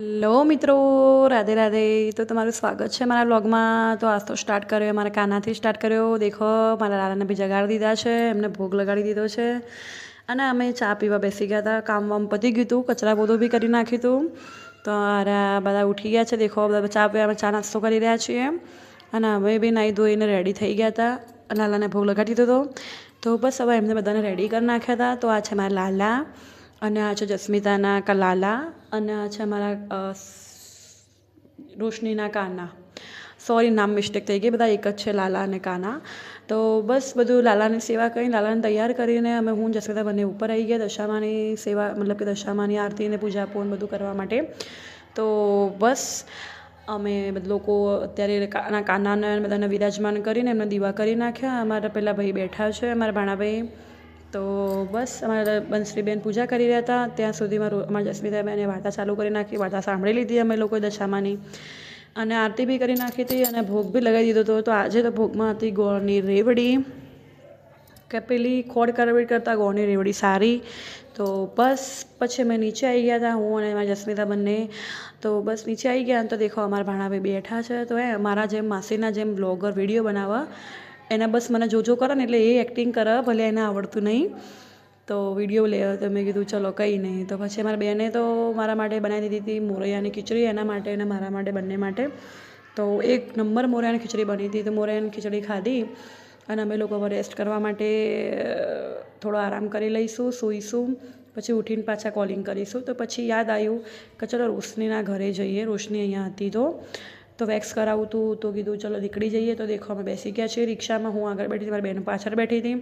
Hello મિત્રો, રાધે રાધે। તો તમારું સ્વાગત છે મારા વ્લોગમાં। તો આજ તો સ્ટાર્ટ કર્યો મારા કાનાથી સ્ટાર્ટ કર્યો। દેખો મારા લાલાને બી જગાડી દીધા છે, એમને ભોગ લગાડી દીધો છે અને અમે ચા પીવા બેસી ગયા હતા। કામ વામ પતી ગયું હતું, કચરા બધું બી કરી નાખ્યું હતું। તો આ બધા ઉઠી ગયા છે। દેખો બધા ચા પીવા, ચા નાસ્તો કરી રહ્યા છીએ અને અમે બી નાહી ધોઈને રેડી થઈ ગયા હતા। લાલાને ભોગ લગાડી દીધો હતો। તો બસ હવે એમને બધાને રેડી કરી નાખ્યા હતા। તો આ છે મારા લાલા અને આ છે જસ્મિતાના લાલા અને આ છે અમારા રોશનીના કાના। સોરી, નામ મિસ્ટેક થઈ ગઈ, બધા એક જ છે, લાલા અને કાના। તો બસ બધું લાલાની સેવા કરીને, લાલાને તૈયાર કરીને અમે હું જસ્મિતા બંને ઉપર આવી ગયા દશામાની સેવા, મતલબ કે દશામાની આરતી અને પૂજા પૂન બધું કરવા માટે। તો બસ અમે બધા લોકો અત્યારે કાનાને બધાને વિરાજમાન કરીને એમને દીવા કરી નાખ્યા। અમારા પેલા ભાઈ બેઠા છે, અમારા ભાણાભાઈ। તો બસ અમારા બંશ્રીબેન પૂજા કરી રહ્યા હતા, ત્યાં સુધીમાં અમારા જસ્મિતાબેને વાર્તા ચાલુ કરી નાખી। વાર્તા સાંભળી લીધી અમે લોકોએ દશામાની અને આરતી બી કરી નાખી હતી અને ભોગ બી લગાવી દીધો હતો। તો આજે તો ભોગમાં હતી ગોળની રેવડી, કે પેલી ખોડ કરવી કરતાં ગોળની રેવડી સારી। તો બસ પછી અમે નીચે આવી ગયા હતા, હું અને મારી જસ્મિતા બંને। તો બસ નીચે આવી ગયા તો દેખો અમારા ભાણાભાઈ બેઠા છે। તો મારા જેમ માસીના જેમ બ્લોગર વિડીયો બનાવવા, એના બસ મને જોજો કરે ને એટલે એ એક્ટિંગ કરે, ભલે એને આવડતું નહીં તો વિડીયો લે। તો મેં કીધું ચલો કંઈ નહીં। તો પછી અમારા બેને તો મારા માટે બનાવી દીધી હતી મોરૈયાની ખીચડી, એના માટે અને મારા માટે, બંને માટે। તો એક નંબર મોરૈયાની ખીચડી બની હતી। તો મોરૈયાની ખીચડી ખાધી અને અમે લોકો હવે રેસ્ટ કરવા માટે થોડો આરામ કરી લઈશું, સૂઈશું, પછી ઉઠીને પાછા કોલિંગ કરીશું। તો પછી યાદ આવ્યું કે ચલો રોશનીના ઘરે જઈએ, રોશની અહીંયા હતી તો વેક્સ કરાવું હતું, તો કીધું ચલો નીકળી જઈએ। તો દેખો અમે બેસી ગયા છીએ રિક્ષામાં, હું આગળ બેઠી હતી, મારી બહેન પાછળ બેઠી હતી।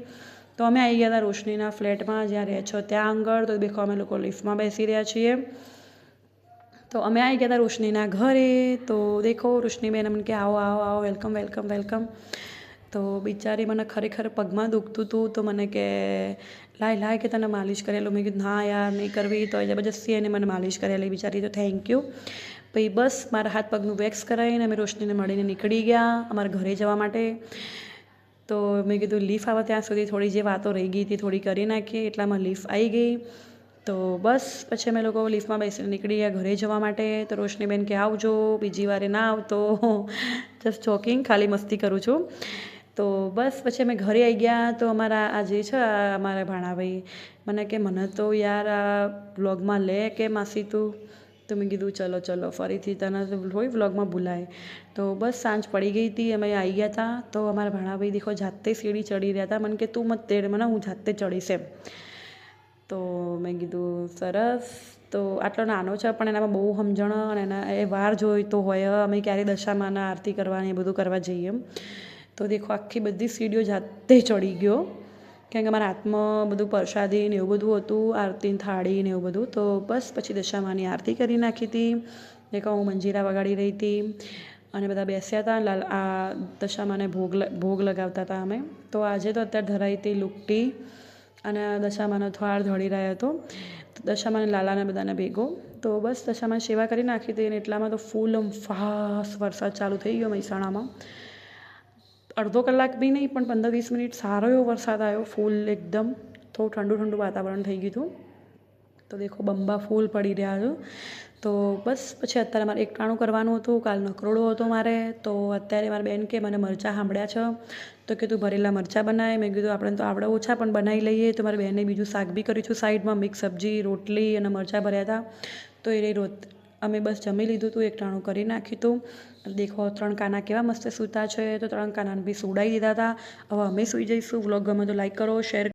તો અમે આવી ગયા હતા રોશનીના ફ્લેટમાં, જ્યાં રહે છો ત્યાં આગળ। તો દેખો અમે લોકો લિફ્ટમાં બેસી રહ્યા છીએ। તો અમે આવી ગયા હતા રોશનીના ઘરે। તો દેખો રોશનીબેન અમને કે આવો આવો આવો, વેલકમ વેલકમ વેલકમ। તો બિચારી મને ખરેખર પગમાં દુખતું હતું, તો મને કે લાય કે તને માલિશ કરેલું। મેં કીધું ના યાર નહીં કરવી, તો જબરજસ્તી એને મને માલિશ કરેલી બિચારી, તો થેન્ક યુ। પછી બસ મારા હાથ પગનું વેક્સ કરાવીને અમે રોશનીને મળીને નીકળી ગયા અમારા ઘરે જવા માટે। તો મેં કીધું લીફ આવે ત્યાં સુધી થોડી જે વાતો રહી ગઈ હતી થોડી કરી નાખીએ, એટલામાં લીફ આવી ગઈ। તો બસ પછી અમે લોકો લિફ્ટમાં બેસીને નીકળી ગયા ઘરે જવા માટે। તો રોશનીબેન કે આવજો, બીજી વારે ના આવતો, જસ્ટ જોકિંગ, ખાલી મસ્તી કરું છું। તો બસ પછી અમે ઘરે આવી ગયા। તો અમારા આ જે છે અમારા ભાણાભાઈ મને કે મને તો યાર આ વ્લોગમાં લે કે માસી તું। તો મેં કીધું ચલો ચલો ફરીથી તને તો હોય વ્લોગમાં ભૂલાય। તો બસ સાંજ પડી ગઈ હતી, અમે આવી ગયા હતા। તો અમારા ભાણાભાઈ દેખો જાતે સીડી ચડી રહ્યા હતા, મને કે તું મત તેડ મને, હું જાતે ચડીશ એમ। તો મેં કીધું સરસ। તો આટલો નાનો છે પણ એનામાં બહુ સમજણ અને એના એ વાર જોઈતો હોય, અમે ક્યારે દશામાના આરતી કરવાની એ બધું કરવા જઈએ એમ। તો દેખો આખી બધી સીડીઓ જાતે ચડી ગયો, કેમ કે મારા હાથમાં બધું પ્રસાદી ને એવું બધું હતું, આરતીની થાળી ને એવું બધું। તો બસ પછી દશામાની આરતી કરી નાખી હતી। દેખો હું મંજીરા વગાડી રહી હતી અને બધા બેસ્યા હતા, આ દશામાને ભોગ લગાવતા હતા અમે। તો આજે તો અત્યારે ધરાઈ હતી લુકટી અને દશામાનો થાળ ધળી રહ્યો હતો, દશામાને લાલાને બધાને ભેગો। તો બસ દશામાની સેવા કરી નાખી હતી અને એટલામાં તો ફૂલ ફાસ્ટ વરસાદ ચાલુ થઈ ગયો મહેસાણામાં। અડધો કલાક બી નહીં પણ 15-20 મિનિટ સારો એવો વરસાદ આવ્યો, ફૂલ એકદમ થોડું ઠંડુ ઠંડુ વાતાવરણ થઈ ગયું હતું। તો દેખો બંબા ફૂલ પડી રહ્યા છે। તો બસ પછી અત્યારે મારે એકટાણું કરવાનું હતું, કાલ નકરોડો હતો મારે। તો અત્યારે મારી બેન કે મને મરચાં સાંભળ્યા છે, તો કે તું ભરેલા મરચાં બનાવે। મેં કીધું આપણે તો આવડે ઓછા પણ બનાવી લઈએ। તો મારી બહેને બીજું શાક બી કર્યું છું સાઈડમાં, મિક્સ સબ્જી, રોટલી અને મરચાં ભર્યા હતા। તો એ અમે બસ જમી લીધું હતું, એકટાણું કરી નાખ્યું હતું। દેખો 3 કાના કેવા મસ્ત સૂતા છે, તો 3 કાનાને બી સુવડાવી દીધા હતા। હવે અમે સૂઈ જઈશું। વ્લોગ ગમે તો લાઈક કરો, શેર